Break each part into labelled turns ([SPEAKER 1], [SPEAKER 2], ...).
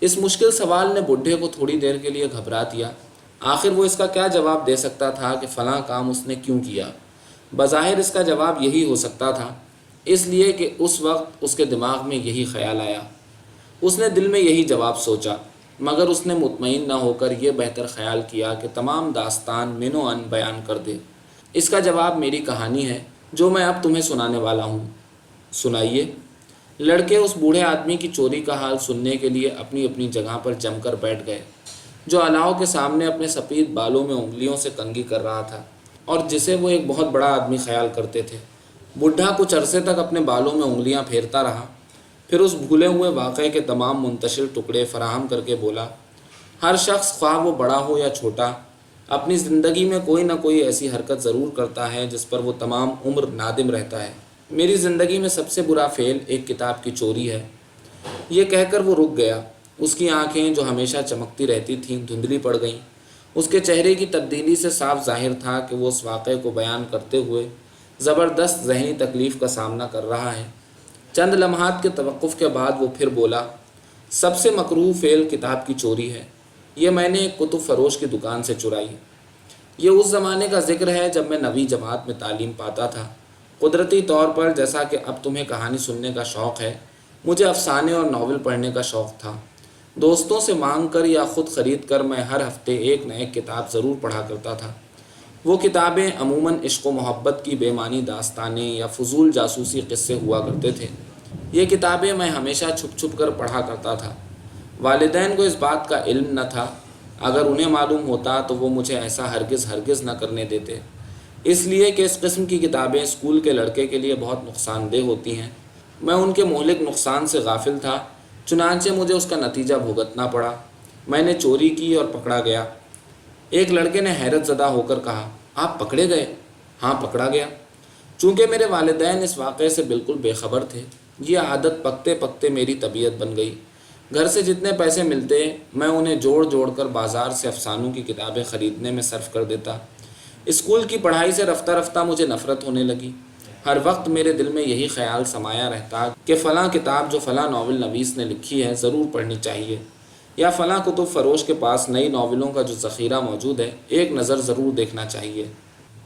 [SPEAKER 1] اس مشکل سوال نے بڈھے کو تھوڑی دیر کے لیے گھبرا دیا۔ آخر وہ اس کا کیا جواب دے سکتا تھا کہ فلاں کام اس نے کیوں کیا؟ بظاہر اس کا جواب یہی ہو سکتا تھا، اس لیے کہ اس وقت اس کے دماغ میں یہی خیال آیا۔ اس نے دل میں یہی جواب سوچا، مگر اس نے مطمئن نہ ہو کر یہ بہتر خیال کیا کہ تمام داستان من و عن بیان کر دے۔ اس کا جواب میری کہانی ہے جو میں اب تمہیں سنانے والا ہوں۔ سنائیے۔ لڑکے اس بوڑھے آدمی کی چوری کا حال سننے کے لیے اپنی اپنی جگہ پر جم کر بیٹھ گئے، جو الاؤ کے سامنے اپنے سفید بالوں میں انگلیوں سے کنگھی کر رہا تھا اور جسے وہ ایک بہت بڑا آدمی خیال کرتے تھے۔ بڈھا کچھ عرصے تک اپنے بالوں میں انگلیاں پھیرتا رہا، پھر اس بھولے ہوئے واقعے کے تمام منتشر ٹکڑے فراہم کر کے بولا، ہر شخص خواہ وہ بڑا ہو یا چھوٹا، اپنی زندگی میں کوئی نہ کوئی ایسی حرکت ضرور کرتا ہے جس پر وہ تمام عمر نادم رہتا ہے۔ میری زندگی میں سب سے برا فعل ایک کتاب کی چوری ہے۔ یہ کہہ کر وہ رک گیا۔ اس کی آنکھیں جو ہمیشہ چمکتی رہتی تھیں دھندلی پڑ گئیں۔ اس کے چہرے کی تبدیلی سے صاف ظاہر تھا کہ وہ اس واقعے کو بیان کرتے ہوئے زبردست ذہنی تکلیف کا سامنا کر رہا ہے۔ چند لمحات کے توقف کے بعد وہ پھر بولا، سب سے مکروہ فعل کتاب کی چوری ہے۔ یہ میں نے ایک کتب فروش کی دکان سے چرائی۔ یہ اس زمانے کا ذکر ہے جب میں 9ویں جماعت میں تعلیم پاتا تھا۔ قدرتی طور پر جیسا کہ اب تمہیں کہانی سننے کا شوق ہے، مجھے افسانے اور ناول پڑھنے کا شوق تھا۔ دوستوں سے مانگ کر یا خود خرید کر میں ہر ہفتے ایک نہ ایک کتاب ضرور پڑھا کرتا تھا۔ وہ کتابیں عموماً عشق و محبت کی بے معنی داستانیں یا فضول جاسوسی قصے ہوا کرتے تھے۔ یہ کتابیں میں ہمیشہ چھپ چھپ کر پڑھا کرتا تھا۔ والدین کو اس بات کا علم نہ تھا۔ اگر انہیں معلوم ہوتا تو وہ مجھے ایسا ہرگز نہ کرنے دیتے، اس لیے کہ اس قسم کی کتابیں اسکول کے لڑکے کے لیے بہت نقصان دہ ہوتی ہیں۔ میں ان کے مہلک نقصان سے غافل تھا، چنانچہ مجھے اس کا نتیجہ بھگتنا پڑا۔ میں نے چوری کی اور پکڑا گیا۔ ایک لڑکے نے حیرت زدہ ہو کر کہا، آپ پکڑے گئے؟ ہاں، پکڑا گیا۔ چونکہ میرے والدین اس واقعے سے بالکل بے خبر تھے، یہ عادت پکتے پکتے میری طبیعت بن گئی۔ گھر سے جتنے پیسے ملتے میں انہیں جوڑ جوڑ کر بازار سے افسانوں کی کتابیں خریدنے میں صرف کر دیتا۔ اسکول کی پڑھائی سے رفتہ رفتہ مجھے نفرت ہونے لگی۔ ہر وقت میرے دل میں یہی خیال سمایا رہتا کہ فلاں کتاب جو فلاں ناول نویس نے لکھی ہے ضرور پڑھنی چاہیے، یا فلاں کتب فروش کے پاس نئی ناولوں کا جو ذخیرہ موجود ہے ایک نظر ضرور دیکھنا چاہیے۔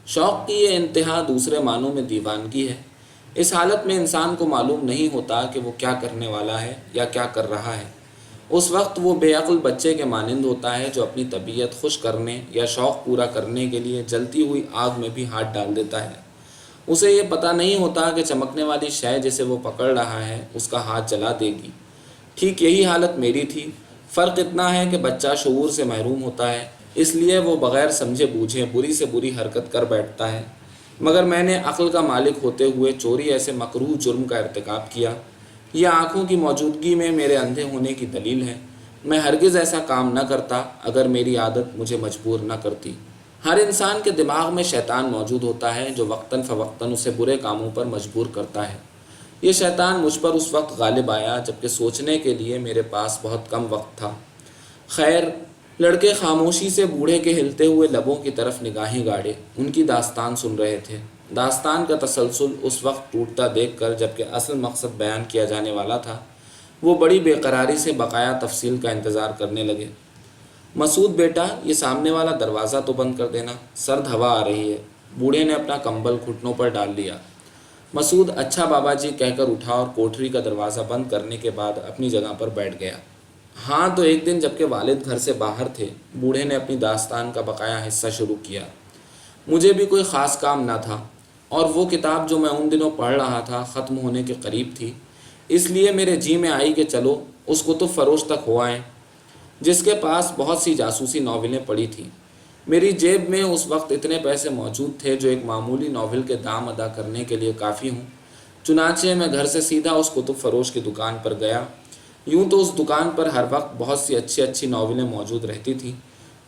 [SPEAKER 1] شوق کی یہ انتہا دوسرے معنوں میں دیوانگی ہے۔ اس حالت میں انسان کو معلوم نہیں ہوتا کہ وہ کیا کرنے والا ہے یا کیا کر رہا ہے۔ اس وقت وہ بے عقل بچے کے مانند ہوتا ہے جو اپنی طبیعت خوش کرنے یا شوق پورا کرنے کے لیے جلتی ہوئی آگ میں بھی ہاتھ ڈال دیتا ہے۔ اسے یہ پتہ نہیں ہوتا کہ چمکنے والی شے جسے وہ پکڑ رہا ہے اس کا ہاتھ جلا دے گی۔ ٹھیک یہی حالت میری تھی۔ فرق اتنا ہے کہ بچہ شعور سے محروم ہوتا ہے، اس لیے وہ بغیر سمجھے بوجھے بری سے بری حرکت کر بیٹھتا ہے، مگر میں نے عقل کا مالک ہوتے ہوئے چوری ایسے مکروہ جرم کا ارتکاب کیا۔ یہ آنکھوں کی موجودگی میں میرے اندھے ہونے کی دلیل ہے۔ میں ہرگز ایسا کام نہ کرتا اگر میری عادت مجھے مجبور نہ کرتی۔ ہر انسان کے دماغ میں شیطان موجود ہوتا ہے جو وقتاً فوقتاً اسے برے کاموں پر مجبور کرتا ہے۔ یہ شیطان مجھ پر اس وقت غالب آیا جبکہ سوچنے کے لیے میرے پاس بہت کم وقت تھا۔ خیر، لڑکے خاموشی سے بوڑھے کے ہلتے ہوئے لبوں کی طرف نگاہیں گاڑے ان کی داستان سن رہے تھے۔ داستان کا تسلسل اس وقت ٹوٹتا دیکھ کر جبکہ اصل مقصد بیان کیا جانے والا تھا، وہ بڑی بے قراری سے بقایا تفصیل کا انتظار کرنے لگے۔ مسعود بیٹا، یہ سامنے والا دروازہ تو بند کر دینا، سرد ہوا آ رہی ہے۔ بوڑھے نے اپنا کمبل گھٹنوں پر ڈال لیا۔ مسعود اچھا بابا جی کہہ کر اٹھا اور کوٹری کا دروازہ بند کرنے کے بعد اپنی جگہ پر بیٹھ گیا۔ ہاں تو ایک دن جبکہ والد گھر سے باہر تھے، بوڑھے نے اپنی داستان کا بقایا حصہ شروع کیا۔ مجھے بھی کوئی خاص کام نہ تھا اور وہ کتاب جو میں ان دنوں پڑھ رہا تھا ختم ہونے کے قریب تھی، اس لیے میرے جی میں آئی کہ چلو اس کتب فروش تک ہو آئیں جس کے پاس بہت سی جاسوسی ناولیں پڑی تھیں۔ میری جیب میں اس وقت اتنے پیسے موجود تھے جو ایک معمولی ناول کے دام ادا کرنے کے لیے کافی ہوں۔ چنانچہ میں گھر سے سیدھا اس کتب فروش کی دکان پر گیا۔ یوں تو اس دکان پر ہر وقت بہت سی اچھی ناولیں موجود رہتی تھیں،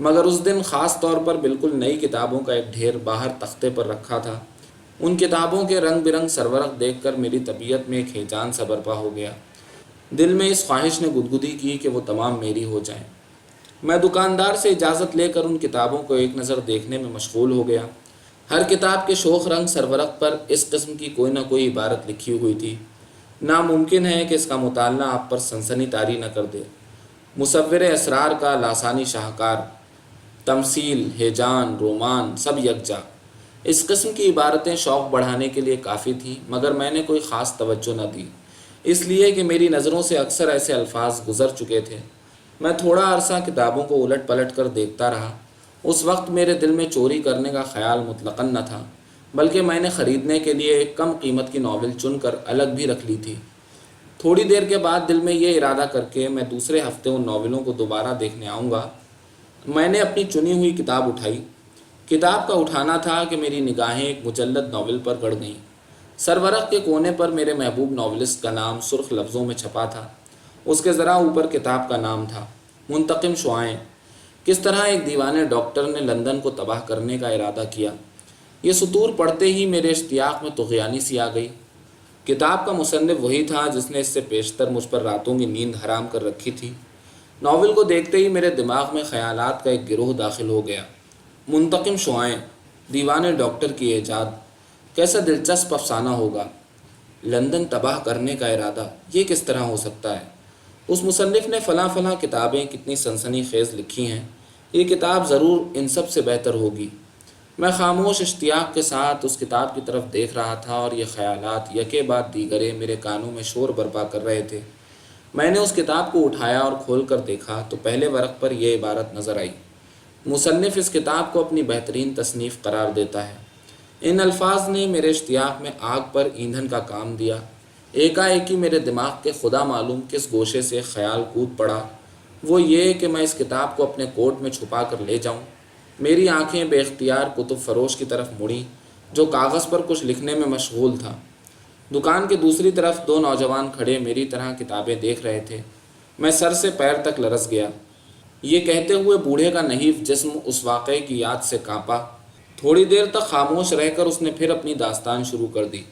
[SPEAKER 1] مگر اس دن خاص طور پر بالکل نئی کتابوں کا ایک ڈھیر باہر تختے پر رکھا تھا۔ ان کتابوں کے رنگ برنگ سرورق دیکھ کر میری طبیعت میں ایک ہیجان سا برپا ہو گیا۔ دل میں اس خواہش نے گدگدی کی کہ وہ تمام میری ہو جائیں۔ میں دکاندار سے اجازت لے کر ان کتابوں کو ایک نظر دیکھنے میں مشغول ہو گیا۔ ہر کتاب کے شوخ رنگ سرورق پر اس قسم کی کوئی نہ کوئی عبارت لکھی ہوئی تھی، ناممکن ہے کہ اس کا مطالعہ آپ پر سنسنی طاری نہ کر دے۔ مصور اسرار کا لاسانی شاہکار، تمثیل، ہیجان، رومان سب یکجا۔ اس قسم کی عبارتیں شوق بڑھانے کے لیے کافی تھیں، مگر میں نے کوئی خاص توجہ نہ دی، اس لیے کہ میری نظروں سے اکثر ایسے الفاظ گزر چکے تھے۔ میں تھوڑا عرصہ کتابوں کو الٹ پلٹ کر دیکھتا رہا۔ اس وقت میرے دل میں چوری کرنے کا خیال مطلقاً نہ تھا، بلکہ میں نے خریدنے کے لیے ایک کم قیمت کی ناول چن کر الگ بھی رکھ لی تھی۔ تھوڑی دیر کے بعد دل میں یہ ارادہ کر کے میں دوسرے ہفتے ان ناولوں کو دوبارہ دیکھنے آؤں گا، میں نے اپنی چنی ہوئی کتاب اٹھائی۔ کتاب کا اٹھانا تھا کہ میری نگاہیں ایک مجلد ناول پر گڑ گئیں۔ سرورق کے کونے پر میرے محبوب ناولسٹ کا نام سرخ لفظوں میں چھپا تھا۔ اس کے ذرا اوپر کتاب کا نام تھا، منتقم شعاعیں، کس طرح ایک دیوانے ڈاکٹر نے لندن کو تباہ کرنے کا ارادہ کیا۔ یہ سطور پڑھتے ہی میرے اشتیاق میں طغیانی سی آ گئی۔ کتاب کا مصنف وہی تھا جس نے اس سے پیشتر مجھ پر راتوں کی نیند حرام کر رکھی تھی۔ ناول کو دیکھتے ہی میرے دماغ میں خیالات کا ایک گروہ داخل ہو گیا۔ منتقم شعاعیں، دیوانے ڈاکٹر کی ایجاد، کیسا دلچسپ افسانہ ہوگا۔ لندن تباہ کرنے کا ارادہ، یہ کس طرح ہو سکتا ہے؟ اس مصنف نے فلاں فلاں کتابیں کتنی سنسنی خیز لکھی ہیں، یہ کتاب ضرور ان سب سے بہتر ہوگی۔ میں خاموش اشتیاق کے ساتھ اس کتاب کی طرف دیکھ رہا تھا اور یہ خیالات یکے بعد دیگرے میرے کانوں میں شور برپا کر رہے تھے۔ میں نے اس کتاب کو اٹھایا اور کھول کر دیکھا تو پہلے ورق پر یہ عبارت نظر آئی: مصنف اس کتاب کو اپنی بہترین تصنیف قرار دیتا ہے۔ ان الفاظ نے میرے اشتیاق میں آگ پر ایندھن کا کام دیا۔ ایکا ایکی میرے دماغ کے خدا معلوم کس گوشے سے خیال کود پڑا، وہ یہ کہ میں اس کتاب کو اپنے کوٹ میں چھپا کر لے جاؤں۔ میری آنکھیں بے اختیار کتب فروش کی طرف مڑیں جو کاغذ پر کچھ لکھنے میں مشغول تھا۔ دکان کے دوسری طرف دو نوجوان کھڑے میری طرح کتابیں دیکھ رہے تھے۔ میں سر سے پیر تک لرز گیا۔ یہ کہتے ہوئے بوڑھے کا نحیف جسم اس واقعے کی یاد سے کانپا۔ تھوڑی دیر تک خاموش رہ کر اس نے پھر اپنی داستان شروع کر دی۔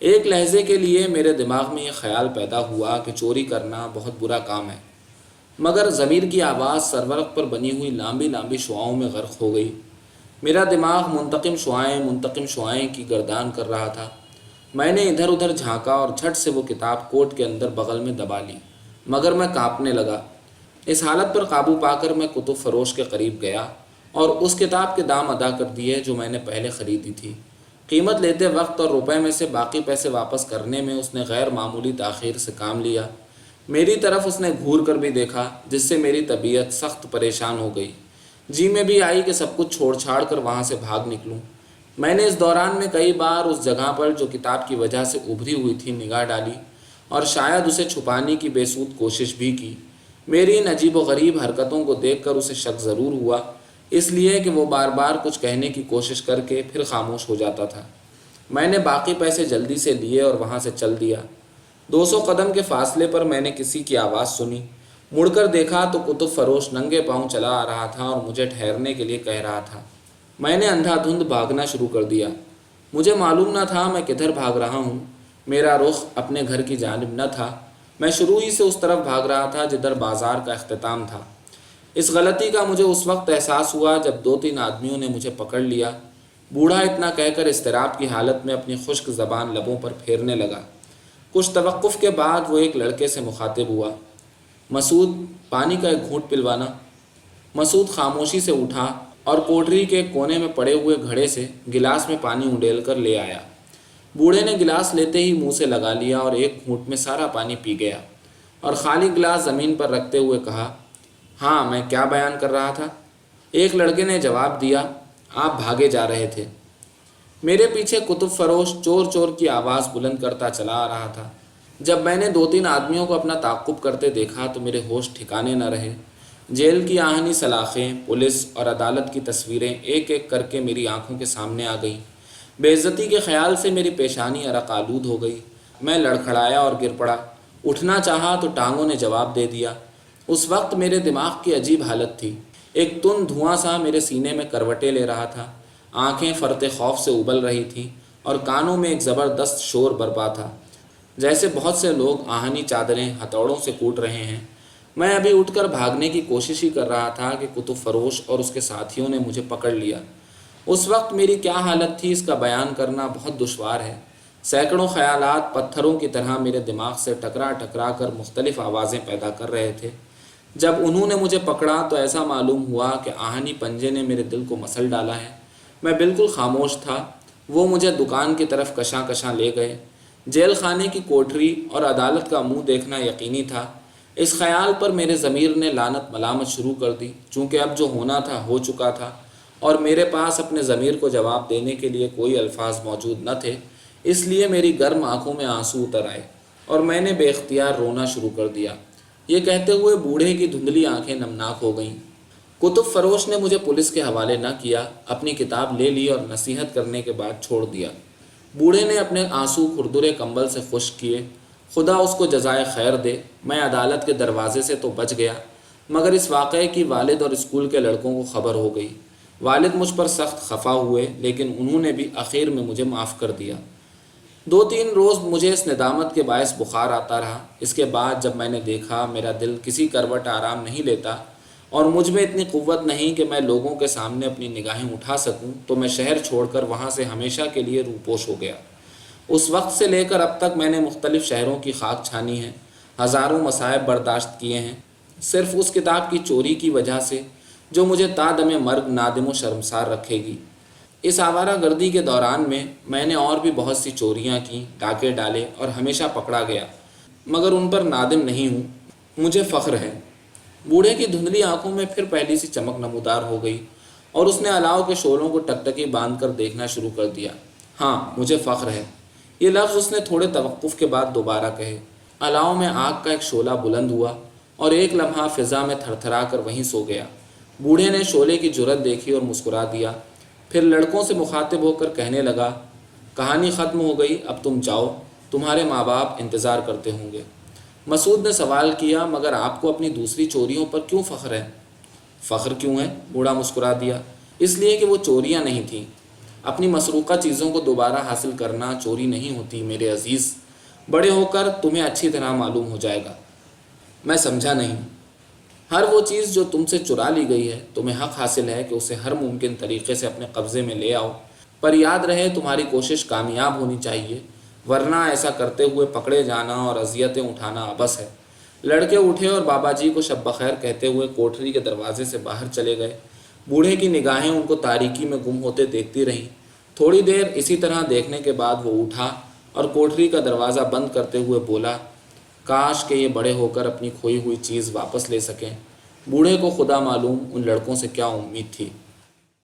[SPEAKER 1] ایک لہجے کے لیے میرے دماغ میں یہ خیال پیدا ہوا کہ چوری کرنا بہت برا کام ہے، مگر ضمیر کی آواز سرورق پر بنی ہوئی لامبی لامبی شعاؤں میں غرق ہو گئی۔ میرا دماغ منتقم شعاعیں کی گردان کر رہا تھا۔ میں نے ادھر ادھر جھانکا اور جھٹ سے وہ کتاب کوٹ کے اندر بغل میں دبا لی، مگر میں کانپنے لگا۔ اس حالت پر قابو پا کر میں کتب فروش کے قریب گیا اور اس کتاب کے دام ادا کر دیے جو میں نے پہلے خریدی تھی۔ قیمت لیتے وقت اور روپے میں سے باقی پیسے واپس کرنے میں اس نے غیر معمولی تاخیر سے کام لیا۔ میری طرف اس نے گھور کر بھی دیکھا، جس سے میری طبیعت سخت پریشان ہو گئی۔ جی میں بھی آئی کہ سب کچھ چھوڑ چھاڑ کر وہاں سے بھاگ نکلوں۔ میں نے اس دوران میں کئی بار اس جگہ پر جو کتاب کی وجہ سے ابھری ہوئی تھی نگاہ ڈالی اور شاید اسے چھپانے کی بے سود کوشش بھی کی۔ میری ان عجیب و غریب حرکتوں کو دیکھ کر اسے شک ضرور ہوا، اس لیے کہ وہ بار بار کچھ کہنے کی کوشش کر کے پھر خاموش ہو جاتا تھا۔ میں نے باقی پیسے جلدی سے لیے اور وہاں سے چل دیا۔ 200 قدم کے فاصلے پر میں نے کسی کی آواز سنی۔ مڑ کر دیکھا تو کتب فروش ننگے پاؤں چلا آ رہا تھا اور مجھے ٹھہرنے کے لیے کہہ رہا تھا۔ میں نے اندھا دھند بھاگنا شروع کر دیا۔ مجھے معلوم نہ تھا میں کدھر بھاگ رہا ہوں۔ میرا رخ اپنے گھر کی جانب نہ تھا، میں شروع ہی سے اس طرف بھاگ رہا تھا جدھر بازار کا اختتام تھا۔ اس غلطی کا مجھے اس وقت احساس ہوا جب 2-3 آدمیوں نے مجھے پکڑ لیا۔ بوڑھا اتنا کہہ کر اضطراب کی حالت میں اپنی خشک زبان لبوں پر پھیرنے لگا۔ کچھ توقف کے بعد وہ ایک لڑکے سے مخاطب ہوا: مسعود، پانی کا ایک گھونٹ پلوانا۔ مسعود خاموشی سے اٹھا اور کوٹری کے کونے میں پڑے ہوئے گھڑے سے گلاس میں پانی انڈیل کر لے آیا۔ بوڑھے نے گلاس لیتے ہی منہ سے لگا لیا اور ایک گھونٹ میں سارا پانی پی گیا اور خالی گلاس زمین پر رکھتے ہوئے کہا: ہاں، میں کیا بیان کر رہا تھا؟ ایک لڑکے نے جواب دیا: آپ بھاگے جا رہے تھے۔ میرے پیچھے کتب فروش چور چور کی آواز بلند کرتا چلا آ رہا تھا۔ جب میں نے 2-3 آدمیوں کو اپنا تعاقب کرتے دیکھا تو میرے ہوش ٹھکانے نہ رہے۔ جیل کی آہنی سلاخیں، پولیس اور عدالت کی تصویریں ایک ایک کر کے میری آنکھوں کے سامنے آ گئیں۔ بے عزتی کے خیال سے میری پیشانی عرق آلود ہو گئی۔ میں لڑکھڑایا اور گر پڑا۔ اٹھنا چاہا تو ٹانگوں نے جواب دے دیا۔ اس وقت میرے دماغ کی عجیب حالت تھی۔ ایک تند دھواں سا میرے سینے میں کروٹیں لے رہا تھا، آنکھیں فرط خوف سے ابل رہی تھیں اور کانوں میں ایک زبردست شور برپا تھا، جیسے بہت سے لوگ آہنی چادریں ہتھوڑوں سے کوٹ رہے ہیں۔ میں ابھی اٹھ کر بھاگنے کی کوشش ہی کر رہا تھا کہ کتب فروش اور اس کے ساتھیوں نے مجھے پکڑ لیا۔ اس وقت میری کیا حالت تھی اس کا بیان کرنا بہت دشوار ہے۔ سینکڑوں خیالات پتھروں کی طرح میرے دماغ سے ٹکرا ٹکرا کر مختلف آوازیں پیدا کر رہے تھے۔ جب انہوں نے مجھے پکڑا تو ایسا معلوم ہوا کہ آہنی پنجے نے میرے دل کو مسل ڈالا ہے۔ میں بالکل خاموش تھا۔ وہ مجھے دکان کی طرف کشاں کشاں لے گئے۔ جیل خانے کی کوٹری اور عدالت کا منہ دیکھنا یقینی تھا۔ اس خیال پر میرے ضمیر نے لعنت ملامت شروع کر دی، چونکہ اب جو ہونا تھا ہو چکا تھا اور میرے پاس اپنے ضمیر کو جواب دینے کے لیے کوئی الفاظ موجود نہ تھے۔ اس لیے میری گرم آنکھوں میں آنسو اتر آئے اور میں نے بے اختیار رونا شروع کر دیا۔ یہ کہتے ہوئے بوڑھے کی دھندلی آنکھیں نمناک ہو گئیں۔ کتب فروش نے مجھے پولیس کے حوالے نہ کیا، اپنی کتاب لے لی اور نصیحت کرنے کے بعد چھوڑ دیا۔ بوڑھے نے اپنے آنسو کھردرے کمبل سے خشک کیے۔ خدا اس کو جزائے خیر دے۔ میں عدالت کے دروازے سے تو بچ گیا، مگر اس واقعے کی والد اور اسکول کے لڑکوں کو خبر ہو گئی۔ والد مجھ پر سخت خفا ہوئے، لیکن انہوں نے بھی آخر میں مجھے معاف کر دیا۔ 2-3 روز مجھے اس ندامت کے باعث بخار آتا رہا۔ اس کے بعد جب میں نے دیکھا میرا دل کسی کروٹ آرام نہیں لیتا اور مجھ میں اتنی قوت نہیں کہ میں لوگوں کے سامنے اپنی نگاہیں اٹھا سکوں، تو میں شہر چھوڑ کر وہاں سے ہمیشہ کے لیے روپوش ہو گیا۔ اس وقت سے لے کر اب تک میں نے مختلف شہروں کی خاک چھانی ہے، ہزاروں مصائب برداشت کیے ہیں، صرف اس کتاب کی چوری کی وجہ سے جو مجھے تا دم مرگ نادم و شرمسار رکھے گی۔ اس آوارہ گردی کے دوران میں نے اور بھی بہت سی چوریاں کیں، ڈاکے ڈالے اور ہمیشہ پکڑا گیا، مگر ان پر نادم نہیں ہوں، مجھے فخر ہے۔ بوڑھے کی دھندلی آنکھوں میں پھر پہلی سی چمک نمودار ہو گئی اور اس نے الاؤ کے شعلوں کو ٹکٹکی باندھ کر دیکھنا شروع کر دیا۔ ہاں، مجھے فخر ہے۔ یہ لفظ اس نے تھوڑے توقف کے بعد دوبارہ کہے۔ الاؤ میں آگ کا ایک شعلہ بلند ہوا اور ایک لمحہ فضا میں تھر تھرا کر وہیں سو گیا۔ بوڑھے نے شعلے کی جرت دیکھی اور مسکرا دیا، پھر لڑکوں سے مخاطب ہو کر کہنے لگا، کہانی ختم ہو گئی، اب تم جاؤ، تمہارے ماں باپ انتظار کرتے ہوں گے۔ مسعود نے سوال کیا، مگر آپ کو اپنی دوسری چوریوں پر کیوں فخر ہے؟ فخر کیوں ہے؟ بوڑھا مسکرا دیا، اس لیے کہ وہ چوریاں نہیں تھیں۔ اپنی مسروقہ چیزوں کو دوبارہ حاصل کرنا چوری نہیں ہوتی میرے عزیز، بڑے ہو کر تمہیں اچھی طرح معلوم ہو جائے گا۔ میں سمجھا نہیں۔ ہر وہ چیز جو تم سے چرا لی گئی ہے، تمہیں حق حاصل ہے کہ اسے ہر ممکن طریقے سے اپنے قبضے میں لے آؤ، پر یاد رہے تمہاری کوشش کامیاب ہونی چاہیے، ورنہ ایسا کرتے ہوئے پکڑے جانا اور اذیتیں اٹھانا عبث ہے۔ لڑکے اٹھے اور بابا جی کو شب بخیر کہتے ہوئے کوٹری کے دروازے سے باہر چلے گئے۔ بوڑھے کی نگاہیں ان کو تاریکی میں گم ہوتے دیکھتی رہیں۔ تھوڑی دیر اسی طرح دیکھنے کے بعد وہ اٹھا اور کوٹری کا دروازہ بند کرتے ہوئے بولا، کاش کہ یہ بڑے ہو کر اپنی کھوئی ہوئی چیز واپس لے سکیں۔ بوڑھے کو خدا معلوم ان لڑکوں سے کیا امید تھی۔